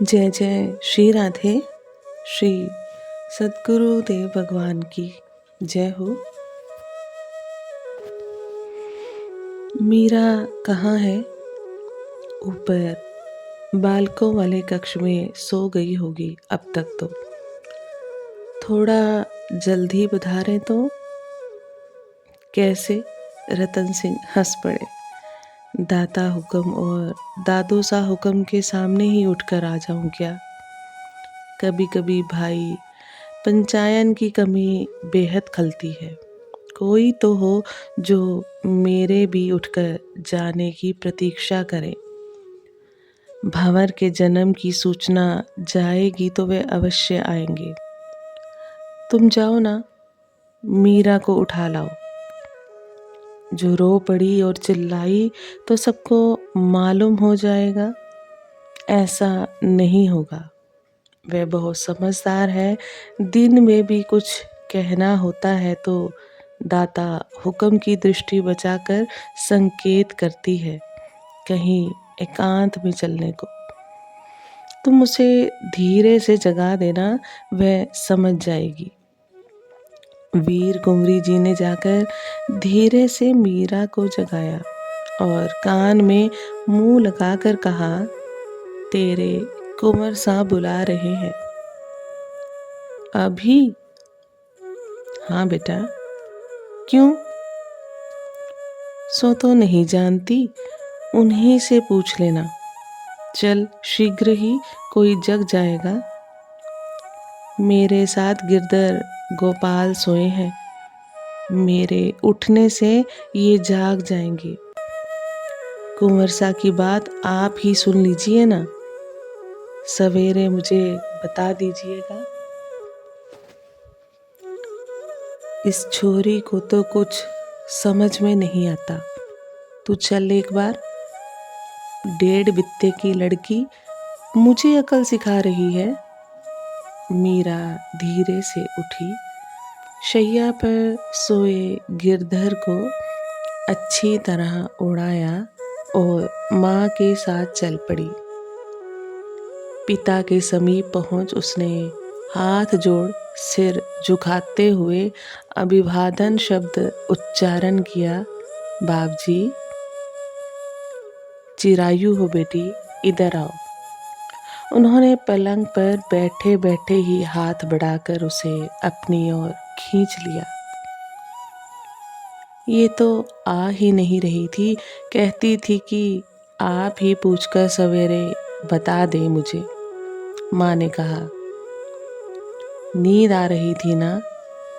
जय जय श्री राधे। श्री सद्गुरुदेव भगवान की जय हो। मीरा कहाँ है? ऊपर बालकों वाले कक्ष में सो गई होगी अब तक तो। थोड़ा जल्दी पधारें तो। कैसे? रतन सिंह हंस पड़े। दाता हुक्म और दादू सा हुक्म के सामने ही उठकर आ जाऊं क्या? कभी कभी भाई पंचायन की कमी बेहद खलती है। कोई तो हो जो मेरे भी उठकर जाने की प्रतीक्षा करे। भंवर के जन्म की सूचना जाएगी तो वे अवश्य आएंगे। तुम जाओ ना, मीरा को उठा लाओ। जो रो पड़ी और चिल्लाई तो सबको मालूम हो जाएगा। ऐसा नहीं होगा। वह बहुत समझदार है। दिन में भी कुछ कहना होता है तो दाता हुक्म की दृष्टि बचाकर संकेत करती है कहीं एकांत में चलने को। तुम उसे धीरे से जगा देना, वह समझ जाएगी। वीर कुंवरी जी ने जाकर धीरे से मीरा को जगाया और कान में मुंह लगाकर कहा, तेरे कुंवर साहब बुला रहे हैं। अभी? हाँ बेटा। क्यों? सो तो नहीं जानती, उन्हीं से पूछ लेना। चल, शीघ्र ही कोई जग जाएगा। मेरे साथ गिरधर गोपाल सोए हैं। मेरे उठने से ये जाग जाएंगे। कुंवर सा की बात आप ही सुन लीजिए ना। सवेरे मुझे बता दीजिएगा। इस छोरी को तो कुछ समझ में नहीं आता। तू चल एक बार। 1.5 बित्ते की लड़की मुझे अकल सिखा रही है। मीरा धीरे से उठी, शैया पर सोए गिरधर को अच्छी तरह उड़ाया और माँ के साथ चल पड़ी। पिता के समीप पहुंच उसने हाथ जोड़ सिर झुकाते हुए अभिवादन शब्द उच्चारण किया। बाप जी, चिरायु हो बेटी, इधर आओ। उन्होंने पलंग पर बैठे बैठे ही हाथ बढ़ाकर उसे अपनी ओर खींच लिया। ये तो आ ही नहीं रही थी, कहती थी कि आप ही पूछकर सवेरे बता दें मुझे। माँ ने कहा, नींद आ रही थी ना,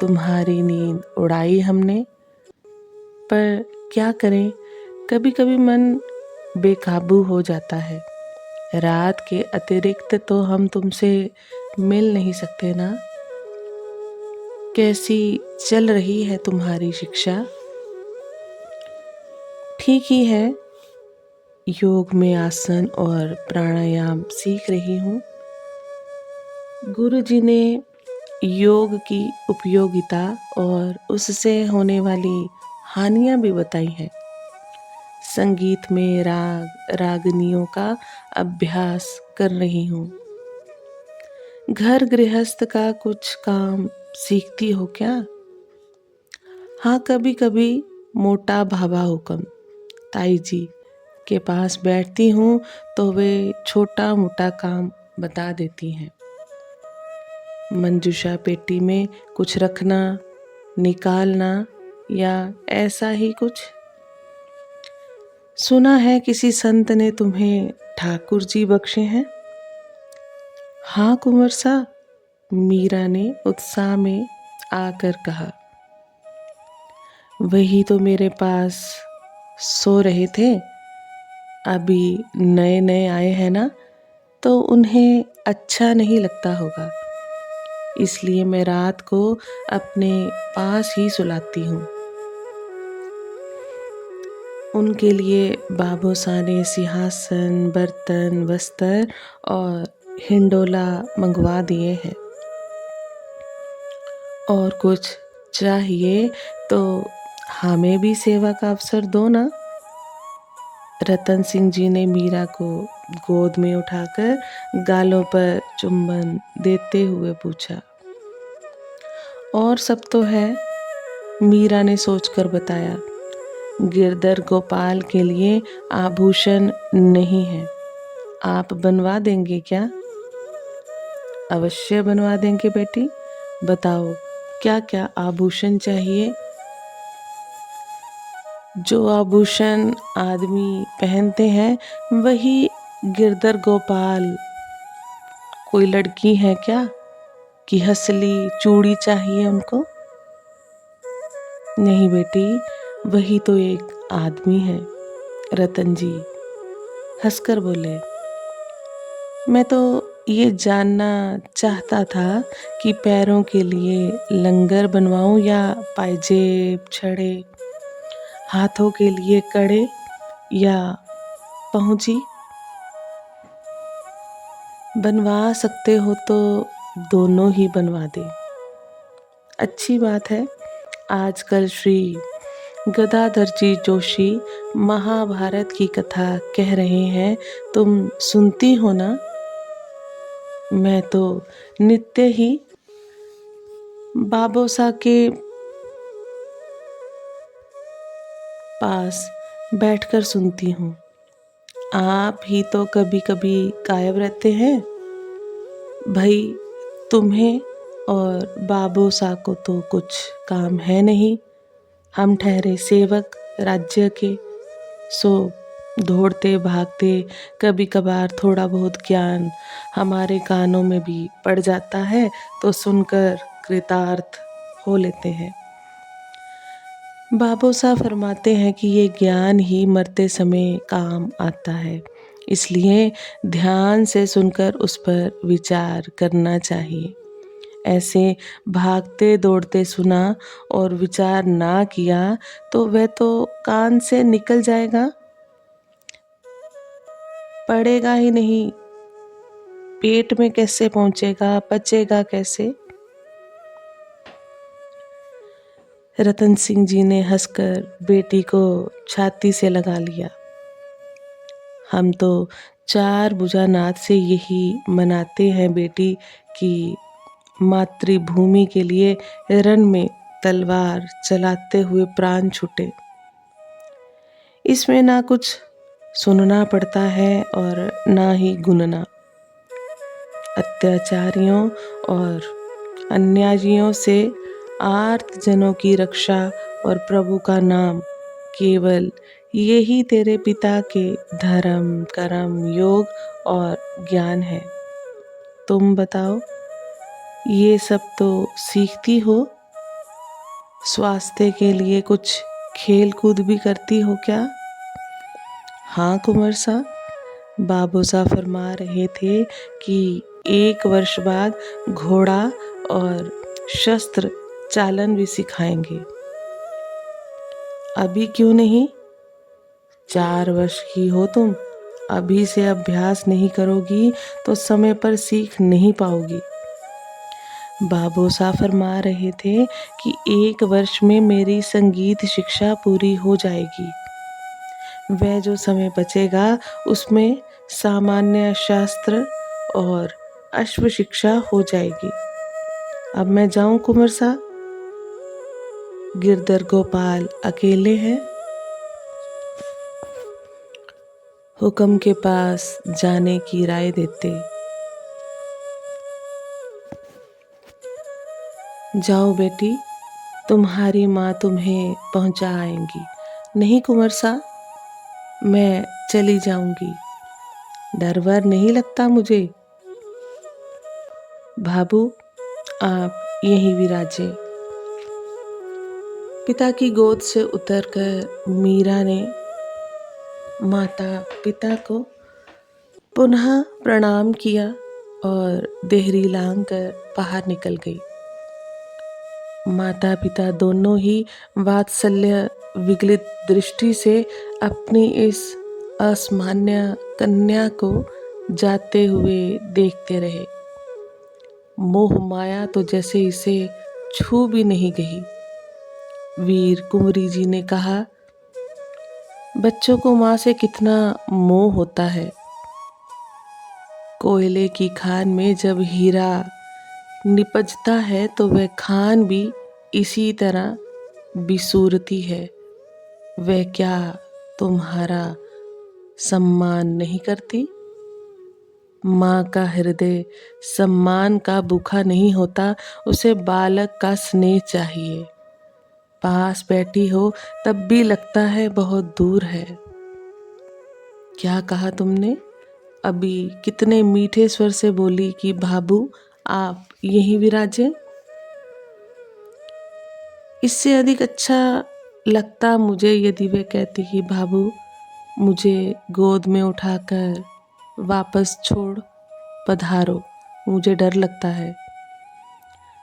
तुम्हारी नींद उड़ाई हमने। पर क्या करें, कभी कभी मन बेकाबू हो जाता है। रात के अतिरिक्त तो हम तुमसे मिल नहीं सकते ना। कैसी चल रही है तुम्हारी शिक्षा? ठीक ही है। योग में आसन और प्राणायाम सीख रही हूँ। गुरुजी ने योग की उपयोगिता और उससे होने वाली हानियां भी बताई हैं। संगीत में राग रागनियों का अभ्यास कर रही हूँ। घर गृहस्थ का कुछ काम सीखती हो क्या? हाँ, कभी कभी मोटा भाभा हुक्म ताई जी के पास बैठती हूँ तो वे छोटा मोटा काम बता देती हैं। मंजूषा पेटी में कुछ रखना, निकालना या ऐसा ही कुछ। सुना है किसी संत ने तुम्हें ठाकुर जी बख्शे हैं। हाँ कुंवर सा, मीरा ने उत्साह में आकर कहा। वही तो मेरे पास सो रहे थे। अभी नए नए आए हैं ना, तो उन्हें अच्छा नहीं लगता होगा, इसलिए मैं रात को अपने पास ही सुलाती हूँ। उनके लिए बाबूसा ने सिंहासन, बर्तन, वस्त्र और हिंडोला मंगवा दिए हैं। और कुछ चाहिए तो हमें भी सेवा का अवसर दो ना। रतन सिंह जी ने मीरा को गोद में उठाकर गालों पर चुंबन देते हुए पूछा, और सब तो है। मीरा ने सोचकर बताया, गिरधर गोपाल के लिए आभूषण नहीं है। आप बनवा देंगे क्या? अवश्य बनवा देंगे बेटी। बताओ क्या क्या आभूषण चाहिए? जो आभूषण आदमी पहनते हैं वही गिरधर गोपाल। कोई लड़की है क्या कि हंसली चूड़ी चाहिए उनको? नहीं बेटी, वही तो एक आदमी है। रतन जी हंसकर बोले, मैं तो ये जानना चाहता था कि पैरों के लिए लंगर बनवाऊं या पायजेब छड़े, हाथों के लिए कड़े या पहुंची। बनवा सकते हो तो दोनों ही बनवा दे। अच्छी बात है। आजकल श्री गदाधर जी जोशी महाभारत की कथा कह रहे हैं, तुम सुनती हो ना? मैं तो नित्य ही बाबोसा के पास बैठकर सुनती हूँ। आप ही तो कभी कभी गायब रहते हैं। भाई तुम्हें और बाबोसा को तो कुछ काम है नहीं। हम ठहरे सेवक राज्य के, सो दौड़ते भागते कभी कभार थोड़ा बहुत ज्ञान हमारे कानों में भी पड़ जाता है तो सुनकर कृतार्थ हो लेते हैं। बाबोसा फरमाते हैं कि ये ज्ञान ही मरते समय काम आता है, इसलिए ध्यान से सुनकर उस पर विचार करना चाहिए। ऐसे भागते दौड़ते सुना और विचार ना किया तो वह तो कान से निकल जाएगा, पड़ेगा ही नहीं, पेट में कैसे पहुंचेगा, पचेगा कैसे? रतन सिंह जी ने हंसकर बेटी को छाती से लगा लिया। हम तो 4 भुजानाथ से यही मनाते हैं बेटी कि मातृभूमि के लिए रण में तलवार चलाते हुए प्राण छूटे। इसमें ना कुछ सुनना पड़ता है और ना ही गुनना। अत्याचारियों और अन्यायियों से आर्त जनों की रक्षा और प्रभु का नाम, केवल यही तेरे पिता के धर्म कर्म योग और ज्ञान है। तुम बताओ, ये सब तो सीखती हो, स्वास्थ्य के लिए कुछ खेल कूद भी करती हो क्या? हाँ कुंवर सा, बाबूसा फरमा रहे थे कि 1 वर्ष बाद घोड़ा और शस्त्र चालन भी सिखाएंगे। अभी क्यों नहीं? 4 वर्ष की हो तुम, अभी से अभ्यास नहीं करोगी तो समय पर सीख नहीं पाओगी। बाबूसा फरमा रहे थे कि 1 वर्ष में मेरी संगीत शिक्षा पूरी हो जाएगी। वह जो समय बचेगा उसमें सामान्य शास्त्र और अश्व शिक्षा हो जाएगी। अब मैं जाऊं कुंवर सा? गिरधर गोपाल अकेले हैं। हुक्म के पास जाने की राय देते। जाओ बेटी, तुम्हारी माँ तुम्हें पहुंचा आएंगी। नहीं कुंवर सा, मैं चली जाऊंगी, डर वर नहीं लगता मुझे। बाबू आप यहीं विराजे। पिता की गोद से उतरकर मीरा ने माता पिता को पुनः प्रणाम किया और देहरी लांग कर बाहर निकल गई। माता पिता दोनों ही वात्सल्य विगलित दृष्टि से अपनी इस असामान्य कन्या को जाते हुए देखते रहे। मोह माया तो जैसे इसे छू भी नहीं गई। वीर कुंवरी जी ने कहा, बच्चों को माँ से कितना मोह होता है। कोयले की खान में जब हीरा निपजता है तो वह खान भी इसी तरह बिसूरती है। वह क्या तुम्हारा सम्मान नहीं करती? माँ का हृदय सम्मान का भूखा नहीं होता, उसे बालक का स्नेह चाहिए। पास बैठी हो तब भी लगता है बहुत दूर है। क्या कहा तुमने? अभी कितने मीठे स्वर से बोली कि भाभू आप यहीं विराजें। इससे अधिक अच्छा लगता मुझे यदि वे कहती कि भाभू मुझे गोद में उठाकर वापस छोड़ पधारो, मुझे डर लगता है।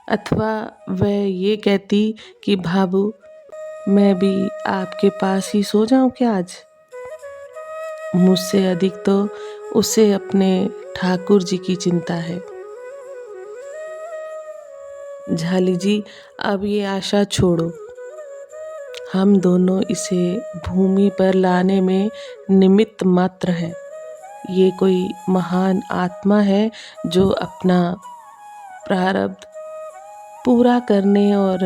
अथवा वह ये कहती कि भाभू मैं भी आपके पास ही सो जाऊं क्या आज? मुझसे अधिक तो उसे अपने ठाकुर जी की चिंता है। झाली जी अब ये आशा छोड़ो, हम दोनों इसे भूमि पर लाने में निमित्त मात्र हैं। ये कोई महान आत्मा है जो अपना प्रारब्ध पूरा करने और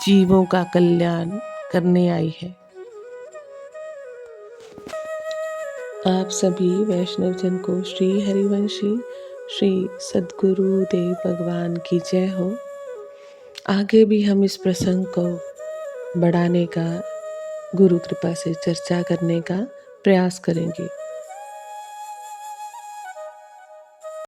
जीवों का कल्याण करने आई है। आप सभी वैष्णव जन को श्री हरिवंशी श्री सद्गुरु देव भगवान की जय हो। आगे भी हम इस प्रसंग को बढ़ाने का, गुरु कृपा से चर्चा करने का प्रयास करेंगे।